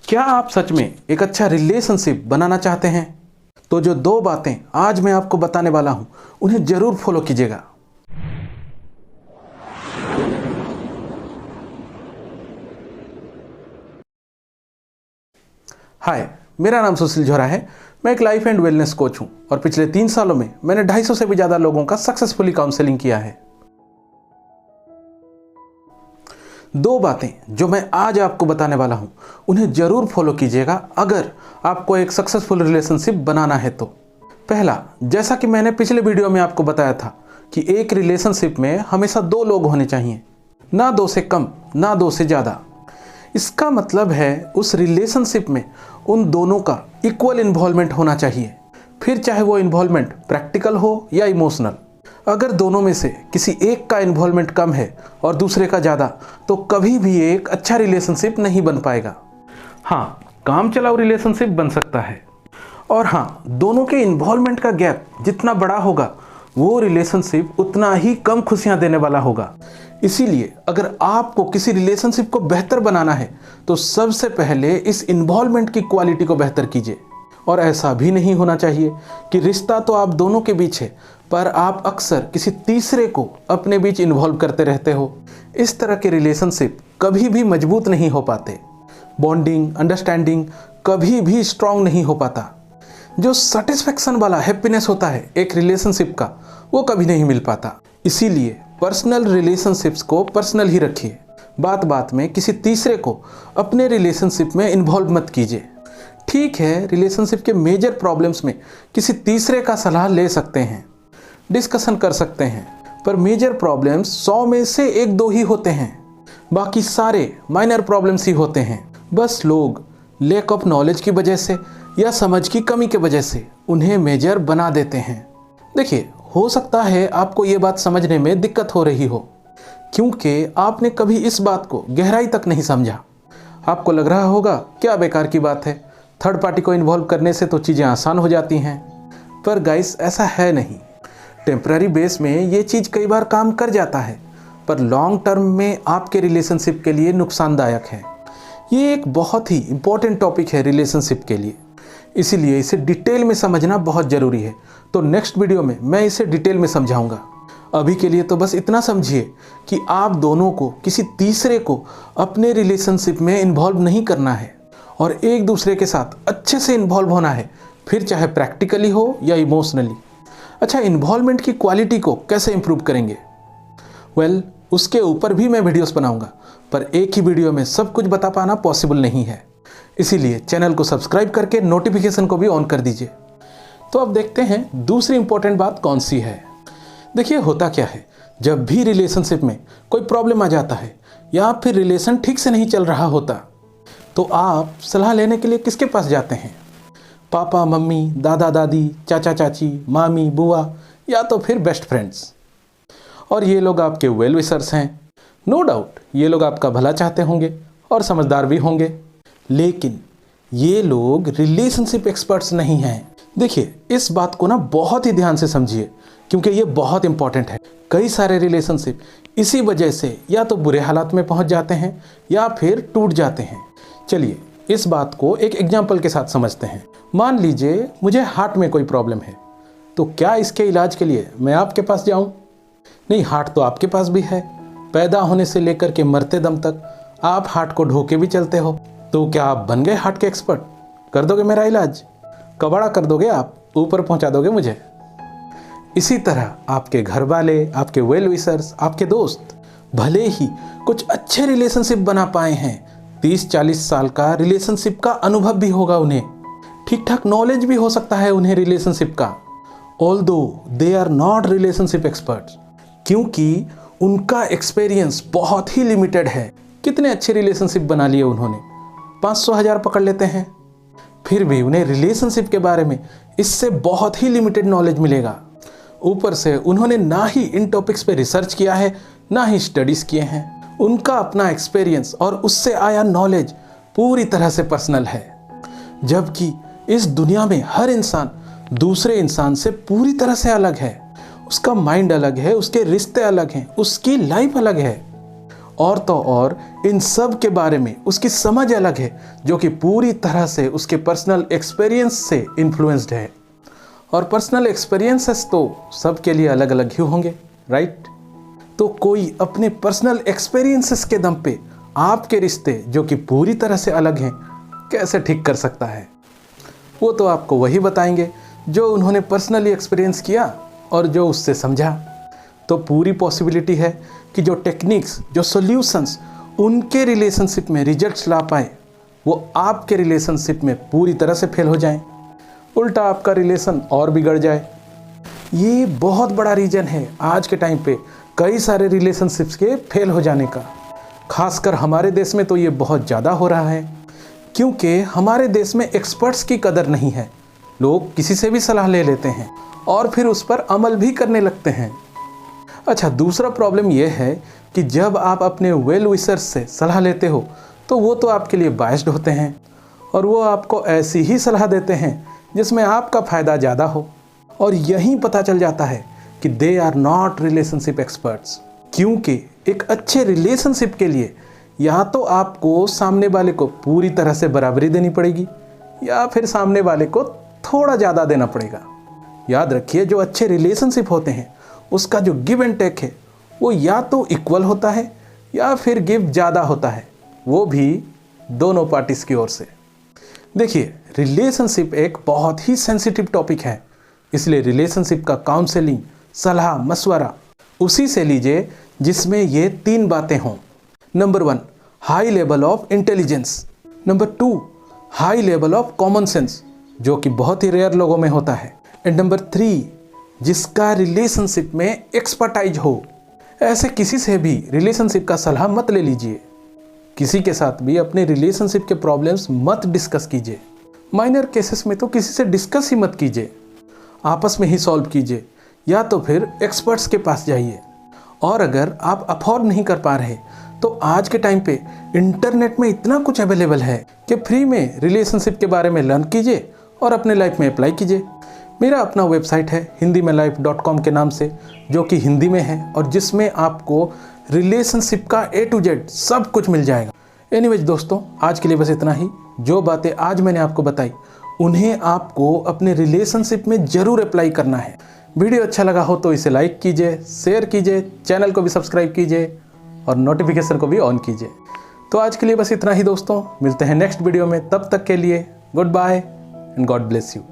क्या आप सच में एक अच्छा रिलेशनशिप बनाना चाहते हैं? तो जो 2 बातें आज मैं आपको बताने वाला हूं, उन्हें जरूर फॉलो कीजिएगा। हाय, मेरा नाम सुशील झोरा है। मैं एक लाइफ एंड वेलनेस कोच हूं और पिछले 3 सालों में मैंने 250 से भी ज़्यादा लोगों का सक्सेसफुली काउंसलिंग किया है। 2 बातें जो मैं आज आपको बताने वाला हूं, उन्हें जरूर फॉलो कीजिएगा अगर आपको एक सक्सेसफुल रिलेशनशिप बनाना है तो। पहला, जैसा कि मैंने पिछले वीडियो में आपको बताया था कि एक रिलेशनशिप में हमेशा 2 लोग होने चाहिए, ना 2 से कम, ना 2 से ज़्यादा। इसका मतलब है उस रिलेशनशिप में उन दोनों का इक्वल इन्वॉल्वमेंट होना चाहिए, फिर चाहे वो इन्वॉल्वमेंट प्रैक्टिकल हो या इमोशनल। अगर दोनों में से किसी एक का इन्वॉल्वमेंट कम है और दूसरे का ज़्यादा, तो कभी भी एक अच्छा रिलेशनशिप नहीं बन पाएगा। हाँ, काम चलाऊ रिलेशनशिप बन सकता है, और हाँ, दोनों के इन्वॉल्वमेंट का गैप जितना बड़ा होगा, वो रिलेशनशिप उतना ही कम खुशियाँ देने वाला होगा। इसीलिए अगर आपको किसी रिलेशनशिप को बेहतर बनाना है, तो सबसे पहले इस इन्वॉल्वमेंट की क्वालिटी को बेहतर कीजिए। और ऐसा भी नहीं होना चाहिए कि रिश्ता तो आप दोनों के बीच है, पर आप अक्सर किसी तीसरे को अपने बीच इन्वॉल्व करते रहते हो। इस तरह के रिलेशनशिप कभी भी मजबूत नहीं हो पाते। बॉन्डिंग, अंडरस्टैंडिंग कभी भी स्ट्रांग नहीं हो पाता। जो सेटिस्फैक्शन वाला हैप्पीनेस होता है एक रिलेशनशिप का, वो कभी नहीं मिल पाता। इसीलिए पर्सनल रिलेशनशिप्स को पर्सनल ही रखिए। बात बात में किसी तीसरे को अपने रिलेशनशिप में इन्वॉल्व मत कीजिए। ठीक है, रिलेशनशिप के मेजर प्रॉब्लम्स में किसी तीसरे का सलाह ले सकते हैं, डिस्कशन कर सकते हैं, पर मेजर प्रॉब्लम्स 100 में से 1-2 ही होते हैं। बाकी सारे माइनर प्रॉब्लम्स ही होते हैं। बस लोग लैक ऑफ नॉलेज की वजह से या समझ की कमी की वजह से उन्हें मेजर बना देते हैं। देखिए, हो सकता है आपको ये बात समझने में दिक्कत हो रही हो, क्योंकि आपने कभी इस बात को गहराई तक नहीं समझा। आपको लग रहा होगा क्या बेकार की बात है, थर्ड पार्टी को इन्वॉल्व करने से तो चीज़ें आसान हो जाती हैं। पर गाइस, ऐसा है नहीं। टेम्पररी बेस में ये चीज़ कई बार काम कर जाता है, पर लॉन्ग टर्म में आपके रिलेशनशिप के लिए नुकसानदायक है। ये एक बहुत ही इम्पोर्टेंट टॉपिक है रिलेशनशिप के लिए, इसीलिए इसे डिटेल में समझना बहुत ज़रूरी है। तो नेक्स्ट वीडियो में मैं इसे डिटेल में समझाऊंगा। अभी के लिए तो बस इतना समझिए कि आप दोनों को किसी तीसरे को अपने रिलेशनशिप में इन्वॉल्व नहीं करना है और एक दूसरे के साथ अच्छे से इन्वॉल्व होना है, फिर चाहे प्रैक्टिकली हो या इमोशनली। अच्छा, इन्वॉल्वमेंट की क्वालिटी को कैसे इंप्रूव करेंगे? उसके ऊपर भी मैं वीडियोस बनाऊंगा, पर एक ही वीडियो में सब कुछ बता पाना पॉसिबल नहीं है। इसीलिए चैनल को सब्सक्राइब करके नोटिफिकेशन को भी ऑन कर दीजिए। तो अब देखते हैं दूसरी इंपॉर्टेंट बात कौन सी है। देखिए, होता क्या है, जब भी रिलेशनशिप में कोई प्रॉब्लम आ जाता है या फिर रिलेशन ठीक से नहीं चल रहा होता, तो आप सलाह लेने के लिए किसके पास जाते हैं? पापा मम्मी, दादा दादी, चाचा चाची, मामी बुआ, या तो फिर बेस्ट फ्रेंड्स। और ये लोग आपके वेल विशर्स हैं। नो डाउट ये लोग आपका भला चाहते होंगे और समझदार भी होंगे, लेकिन ये लोग रिलेशनशिप एक्सपर्ट्स नहीं हैं। देखिए, इस बात को ना बहुत ही ध्यान से समझिए, क्योंकि ये बहुत इंपॉर्टेंट है। कई सारे रिलेशनशिप इसी वजह से या तो बुरे हालात में पहुंच जाते हैं या फिर टूट जाते हैं। चलिए इस बात को एक एग्जाम्पल के साथ समझते हैं। मान लीजिए मुझे हार्ट में कोई प्रॉब्लम है, तो क्या इसके इलाज के लिए मैं आपके पास जाऊं? नहीं, हार्ट तो आपके पास भी है। पैदा होने से लेकर के मरते दम तक आप हार्ट को ढो के भी चलते हो। तो क्या आप बन गए हार्ट के एक्सपर्ट? कर दोगे मेरा इलाज? कबाड़ा कर दोगे आप? ऊपर पहुंचा दोगे मुझे? इसी तरह आपके घर वाले, आपके वेल विशर्स, आपके दोस्त भले ही कुछ अच्छे रिलेशनशिप बना पाए हैं, 30-40 साल का रिलेशनशिप का अनुभव भी होगा उन्हें, ठीक ठाक नॉलेज भी हो सकता है उन्हें रिलेशनशिप का, although they are not relationship experts, क्योंकि उनका एक्सपीरियंस बहुत ही लिमिटेड है। कितने अच्छे रिलेशनशिप बना लिए उन्होंने, 500-1000 पकड़ लेते हैं, फिर भी उन्हें रिलेशनशिप के बारे में इससे बहुत ही लिमिटेड नॉलेज मिलेगा। ऊपर से उन्होंने ना ही इन टॉपिक्स पे रिसर्च किया है, ना ही स्टडीज़ किए हैं। उनका अपना एक्सपीरियंस और उससे आया नॉलेज पूरी तरह से पर्सनल है, जबकि इस दुनिया में हर इंसान दूसरे इंसान से पूरी तरह से अलग है। उसका माइंड अलग है, उसके रिश्ते अलग हैं, उसकी लाइफ अलग है। और तो और इन सब के बारे में उसकी समझ अलग है, जो कि पूरी तरह से उसके पर्सनल एक्सपीरियंस से इन्फ्लुएंस्ड है। और पर्सनल एक्सपीरियंसेस तो सबके लिए अलग अलग ही होंगे, राइट? तो कोई अपने पर्सनल एक्सपीरियंसेस के दम पे आपके रिश्ते जो कि पूरी तरह से अलग हैं कैसे ठीक कर सकता है, वो तो आपको वही बताएंगे जो उन्होंने पर्सनली एक्सपीरियंस किया और जो उससे समझा। तो पूरी पॉसिबिलिटी है कि जो टेक्निक्स, जो सॉल्यूशंस उनके रिलेशनशिप में रिजल्ट्स ला पाए, वो आपके रिलेशनशिप में पूरी तरह से फेल हो जाएं, उल्टा आपका रिलेशन और बिगड़ जाए। ये बहुत बड़ा रीज़न है आज के टाइम पे कई सारे रिलेशनशिप्स के फेल हो जाने का। खासकर हमारे देश में तो ये बहुत ज़्यादा हो रहा है, क्योंकि हमारे देश में एक्सपर्ट्स की कदर नहीं है। लोग किसी से भी सलाह ले लेते हैं और फिर उस पर अमल भी करने लगते हैं। अच्छा, दूसरा प्रॉब्लम यह है कि जब आप अपने वेल विशर्स से सलाह लेते हो तो वो तो आपके लिए बायस्ड होते हैं और वो आपको ऐसी ही सलाह देते हैं जिसमें आपका फ़ायदा ज़्यादा हो। और यहीं पता चल जाता है कि they are not relationship experts, क्योंकि एक अच्छे रिलेशनशिप के लिए या तो आपको सामने वाले को पूरी तरह से बराबरी देनी पड़ेगी या फिर सामने वाले को थोड़ा ज़्यादा देना पड़ेगा। याद रखिए, जो अच्छे रिलेशनशिप होते हैं उसका जो गिव एंड टेक है वो या तो इक्वल होता है या फिर गिव ज़्यादा होता है, वो भी दोनों पार्टीज़ की ओर से। देखिए, रिलेशनशिप एक बहुत ही सेंसिटिव टॉपिक है, इसलिए रिलेशनशिप का काउंसलिंग, सलाह, मशवरा उसी से लीजिए जिसमें ये 3 बातें हों। Number 1, high level of intelligence. Number 2, high level of common sense, जो कि बहुत ही रेयर लोगों में होता है। एंड नंबर 3, जिसका रिलेशनशिप में एक्सपर्टाइज हो। ऐसे किसी से भी रिलेशनशिप का सलाह मत ले लीजिए। किसी के साथ भी अपने रिलेशनशिप के प्रॉब्लम्स मत डिस्कस कीजिए। माइनर केसेस में तो किसी से डिस्कस ही मत कीजिए, आपस में ही सॉल्व कीजिए या तो फिर एक्सपर्ट्स के पास जाइए। और अगर आप अफोर्ड नहीं कर पा रहे तो आज के टाइम पे इंटरनेट में इतना कुछ अवेलेबल है कि फ्री में रिलेशनशिप के बारे में लर्न कीजिए और अपने लाइफ में अप्लाई कीजिए। मेरा अपना वेबसाइट है hindimelife.com के नाम से, जो कि हिंदी में है और जिसमें आपको रिलेशनशिप का A to Z सब कुछ मिल जाएगा। एनीवेज दोस्तों, आज के लिए बस इतना ही। जो बातें आज मैंने आपको बताई उन्हें आपको अपने रिलेशनशिप में ज़रूर अप्लाई करना है। वीडियो अच्छा लगा हो तो इसे लाइक कीजिए, शेयर कीजिए, चैनल को भी सब्सक्राइब कीजिए और नोटिफिकेशन को भी ऑन कीजिए। तो आज के लिए बस इतना ही दोस्तों, मिलते हैं नेक्स्ट वीडियो में। तब तक के लिए goodbye and God bless you.